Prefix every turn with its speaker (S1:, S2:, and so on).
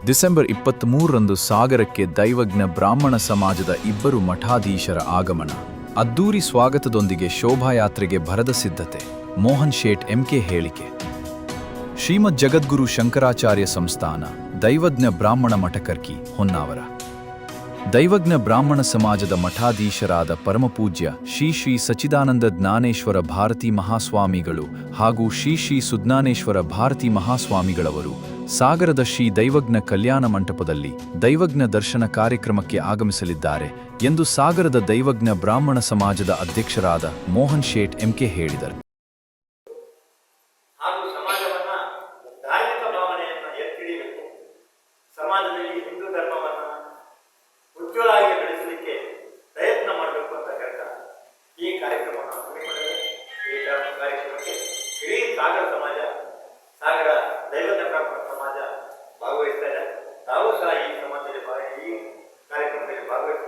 S1: December 23ರಂದು ಸಾಗರಕ್ಕೆ ದೈವಜ್ಞ ಬ್ರಾಹ್ಮಣ ಸಮಾಜದ ಇಬ್ಬರು ಮಠಾಧೀಶರ ಆಗಮನ. ಅದ್ದೂರಿ ಸ್ವಾಗತದೊಂದಿಗೆ ಶೋಭಾಯಾತ್ರೆಗೆ ಭರದ ಸಿದ್ಧತೆ. ಮೋಹನ್ ಶೇಟ್ ಎಂಕೆ ಹೇಳಿಕೆ. ಶ್ರೀಮದ್ ಜಗದ್ಗುರು ಶಂಕರಾಚಾರ್ಯ ಸಂಸ್ಥಾನ ದೈವಜ್ಞ ಬ್ರಾಹ್ಮಣ ಮಠಕರ್ಕಿ ಹೊನ್ನಾವರ. ದೈವಜ್ಞ ಬ್ರಾಹ್ಮಣ ಸಮಾಜದ ಮಠಾಧೀಶರಾದ ಪರಮಪೂಜ್ಯ ಶ್ರೀ ಶ್ರೀ ಸಚ್ಚಿದಾನಂದ ಜ್ಞಾನೇಶ್ವರ ಭಾರತೀ ಮಹಾಸ್ವಾಮಿಗಳು ಹಾಗೂ ಶ್ರೀ ಶ್ರೀ ಸುಜ್ಞಾನೇಶ್ವರ ಭಾರತೀ ಮಹಾಸ್ವಾಮಿಗಳವರು ಸಾಗರದ ಶ್ರೀ ದೈವಜ್ಞ ಕಲ್ಯಾಣ ಮಂಟಪದಲ್ಲಿ ದೈವಜ್ಞ ದರ್ಶನ ಕಾರ್ಯಕ್ರಮಕ್ಕೆ ಆಗಮಿಸಲಿದ್ದಾರೆ ಎಂದು ಸಾಗರದ ದೈವಜ್ಞ ಬ್ರಾಹ್ಮಣ ಸಮಾಜದ ಅಧ್ಯಕ್ಷರಾದ ಮೋಹನ್ ಶೇಟ್ ಎಂಕೆ ಹೇಳಿದರು.
S2: ಸಮಾಜದಲ್ಲಿ ಹಿಂದೂ ಧರ್ಮವನ್ನು ಉಜ್ವಲವಾಗಿ ಬೆಳೆಸಲಿಕ್ಕೆ ಪ್ರಯತ್ನ ಮಾಡಬೇಕು ಅಂತ ಹೇಳ್ತಾ ಈ ಕಾರ್ಯಕ್ರಮವನ್ನು ಹಮ್ಮಿಕೊಂಡಿದೆ. ಈ ಕಾರ್ಯಕ್ರಮಕ್ಕೆ ಇಡೀ ಸಾಗರ ಸಮಾಜ, ಸಾಗರ ದೈವಜ್ಞ ಬ್ರಾಹ್ಮಣ ಸಮಾಜ ಭಾಗವಹಿಸ್ತಾ ಇದೆ. ತಾವು ಸಹ ಈ ಸಮಾಜದಲ್ಲಿ ಈ ಕಾರ್ಯಕ್ರಮದಲ್ಲಿ ಭಾಗವಹಿಸ್ತಾ